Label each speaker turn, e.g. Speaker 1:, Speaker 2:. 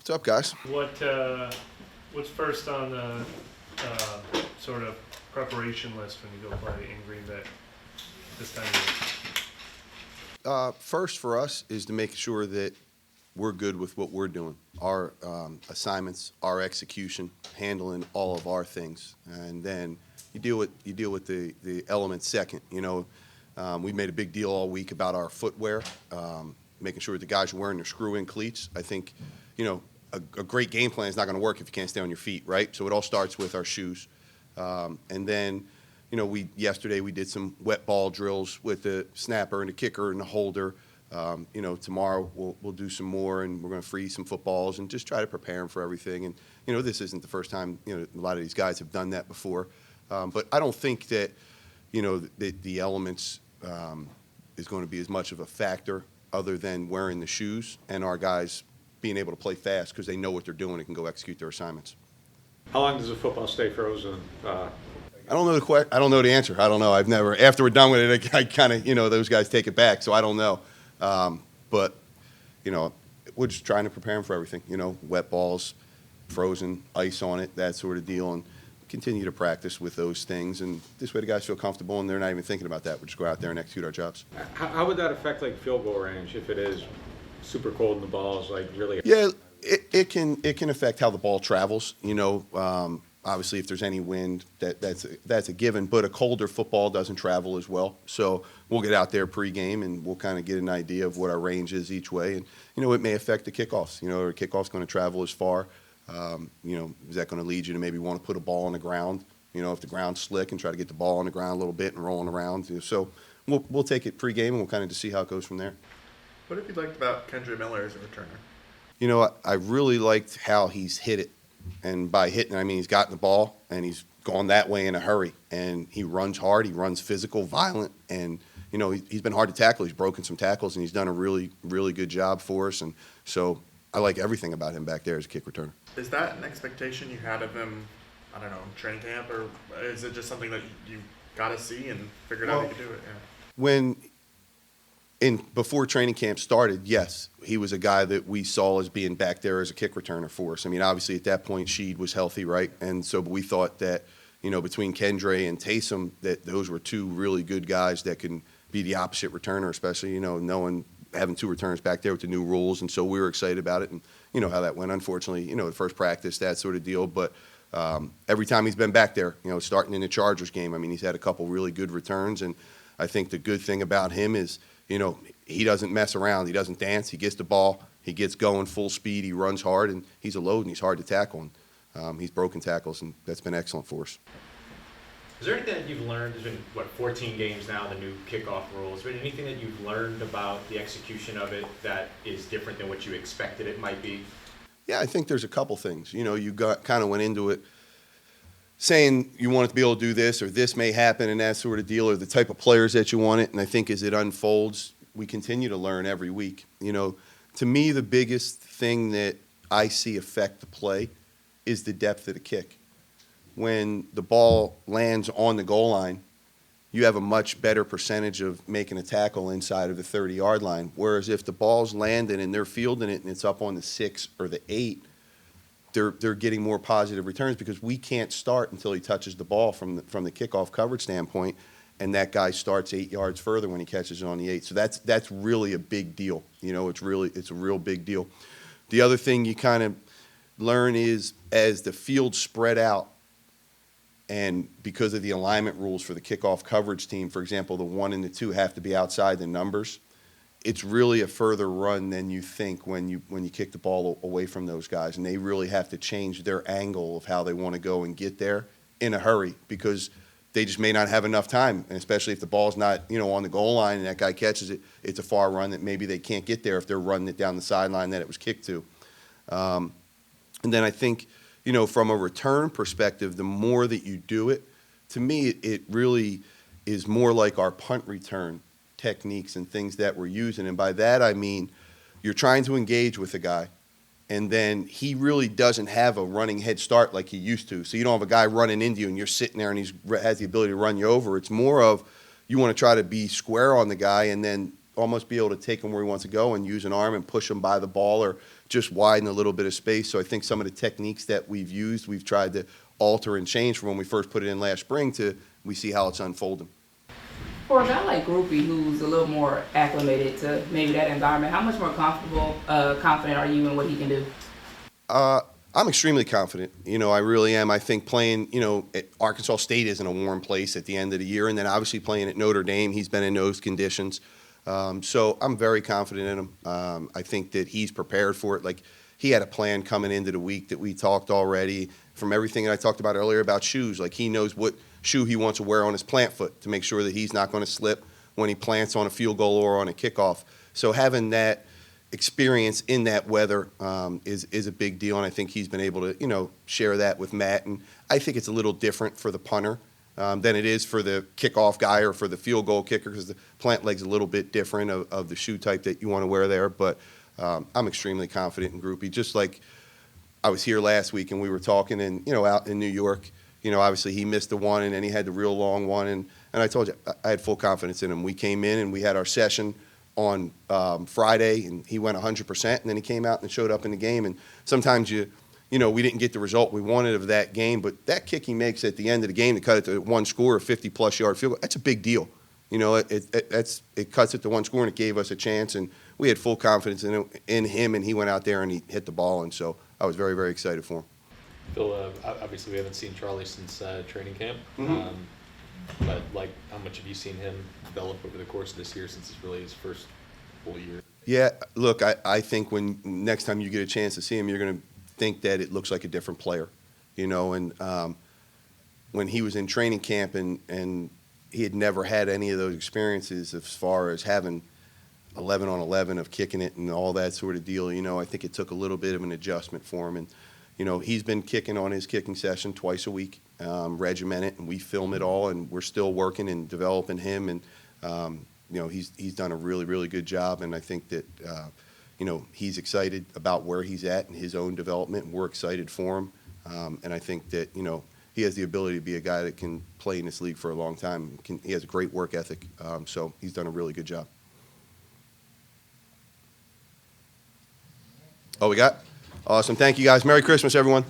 Speaker 1: What's up, guys?
Speaker 2: What's first on the sort of preparation list when you go play in Green Bay this time of year?
Speaker 1: First for us is to make sure that we're good with what we're doing, our assignments, our execution, handling all of our things, and then you deal with the elements second. We made a big deal all week about our footwear, making sure the guys are wearing their screw-in cleats. I think, a great game plan is not going to work if you can't stay on your feet, right? So it all starts with our shoes, and then. Yesterday we did some wet ball drills with the snapper and the kicker and the holder. Tomorrow we'll do some more, and we're going to freeze some footballs and just try to prepare them for everything. And this isn't the first time a lot of these guys have done that before. But I don't think that the elements is going to be as much of a factor other than wearing the shoes and our guys being able to play fast because they know what they're doing and can go execute their assignments.
Speaker 3: How long does a football stay frozen?
Speaker 1: I don't know I don't know the answer. I don't know. I've never. After we're done with it, I kind of those guys take it back. So I don't know. But we're just trying to prepare them for everything. Wet balls, frozen, ice on it, that sort of deal, and continue to practice with those things. And this way, the guys feel comfortable, and they're not even thinking about that. We just go out there and execute our jobs.
Speaker 3: How would that affect field goal range if it is super cold and the ball's really?
Speaker 1: Yeah, it can affect how the ball travels. Obviously, if there's any wind, that's a given. But a colder football doesn't travel as well. So we'll get out there pregame, and we'll kind of get an idea of what our range is each way. And, it may affect the kickoffs. Our kickoff's going to travel as far. Is that going to lead you to maybe want to put a ball on the ground, if the ground's slick, and try to get the ball on the ground a little bit and rolling around. So we'll take it pregame, and we'll kind of just see how it goes from there.
Speaker 4: What have you liked about Kendre Miller as a returner?
Speaker 1: I really liked how he's hit it. And by hitting, I mean he's gotten the ball and he's gone that way in a hurry. And he runs hard, he runs physical, violent, and he's been hard to tackle. He's broken some tackles, and he's done a really, really good job for us. And so I like everything about him back there as a kick returner.
Speaker 4: Is that an expectation you had of him, I don't know, training camp, or is it just something that you got to see and figured out you could do it? Yeah.
Speaker 1: Before training camp started, yes, he was a guy that we saw as being back there as a kick returner for us. I mean, obviously at that point, Sheed was healthy, right? And so we thought that, between Kendre and Taysom, that those were two really good guys that can be the opposite returner, especially, having two returners back there with the new rules. And so we were excited about it, and how that went. Unfortunately, the first practice, that sort of deal. But every time he's been back there, starting in the Chargers game, I mean, he's had a couple really good returns. And I think the good thing about him is, he doesn't mess around. He doesn't dance. He gets the ball. He gets going full speed. He runs hard, and he's a load, and he's hard to tackle. And he's broken tackles, and that's been excellent for us.
Speaker 5: Is there anything that you've learned? There's been, 14 games now, the new kickoff rules. Is there anything that you've learned about the execution of it that is different than what you expected it might be?
Speaker 1: Yeah, I think there's a couple things. You kind of went into it saying you want it to be able to do this, or this may happen, and that sort of deal, or the type of players that you want it. And I think as it unfolds, we continue to learn every week. To me, the biggest thing that I see affect the play is the depth of the kick. When the ball lands on the goal line, you have a much better percentage of making a tackle inside of the 30-yard line. Whereas if the ball's landing and they're fielding it and it's up on the 6 or the 8, they're getting more positive returns because we can't start until he touches the ball from the kickoff coverage standpoint, and that guy starts 8 yards further when he catches it on the 8. So that's really a big deal. It's a real big deal. The other thing you kind of learn is as the field spread out, and because of the alignment rules for the kickoff coverage team, for example, the 1 and the 2 have to be outside the numbers. It's really a further run than you think when you kick the ball away from those guys, and they really have to change their angle of how they want to go and get there in a hurry because they just may not have enough time, and especially if the ball's not on the goal line and that guy catches it, it's a far run that maybe they can't get there if they're running it down the sideline that it was kicked to. And then I think from a return perspective, the more that you do it, to me it really is more like our punt return techniques and things that we're using. And by that I mean you're trying to engage with a guy, and then he really doesn't have a running head start like he used to. So you don't have a guy running into you and you're sitting there and he has the ability to run you over. It's more of you want to try to be square on the guy and then almost be able to take him where he wants to go and use an arm and push him by the ball or just widen a little bit of space. So I think some of the techniques that we've used, we've tried to alter and change from when we first put it in last spring to we see how it's unfolding.
Speaker 6: For a guy like Groupie, who's a little more acclimated to maybe that environment, how much more confident are you in what he can do?
Speaker 1: I'm extremely confident. I really am. I think playing, at Arkansas State isn't a warm place at the end of the year, and then obviously playing at Notre Dame, he's been in those conditions. So I'm very confident in him. I think that he's prepared for it. Like, he had a plan coming into the week that we talked already. From everything that I talked about earlier about shoes, like he knows what shoe he wants to wear on his plant foot to make sure that he's not going to slip when he plants on a field goal or on a kickoff. So having that experience in that weather is a big deal, and I think he's been able to share that with Matt. And I think it's a little different for the punter than it is for the kickoff guy or for the field goal kicker, because the plant leg's a little bit different of the shoe type that you want to wear there. But I'm extremely confident in Groupie. Just like I was here last week and we were talking, and out in New York, obviously he missed the one and then he had the real long one, and I told you I had full confidence in him. We came in and we had our session on Friday, and he went 100%, and then he came out and showed up in the game. And sometimes we didn't get the result we wanted of that game, but that kick he makes at the end of the game to cut it to one score, a 50-plus yard field goal, that's a big deal. It cuts it to one score, and it gave us a chance, and we had full confidence in him, and he went out there and he hit the ball, and so I was very, very excited for him.
Speaker 7: Phil, obviously we haven't seen Charlie since training camp, but how much have you seen him develop over the course of this year, since it's really his first full year? Yeah,
Speaker 1: look, I think when next time you get a chance to see him, you're going to think that it looks like a different player, and when he was in training camp and he had never had any of those experiences as far as having 11 on 11 of kicking it and all that sort of deal, I think it took a little bit of an adjustment for him. And he's been kicking on his kicking session twice a week, regimented, and we film it all, and we're still working and developing him. And he's done a really, really good job, and I think that he's excited about where he's at in his own development, and we're excited for him. And I think that he has the ability to be a guy that can play in this league for a long time. He has a great work ethic, so he's done a really good job. Oh, we got? Awesome. Thank you, guys. Merry Christmas, everyone.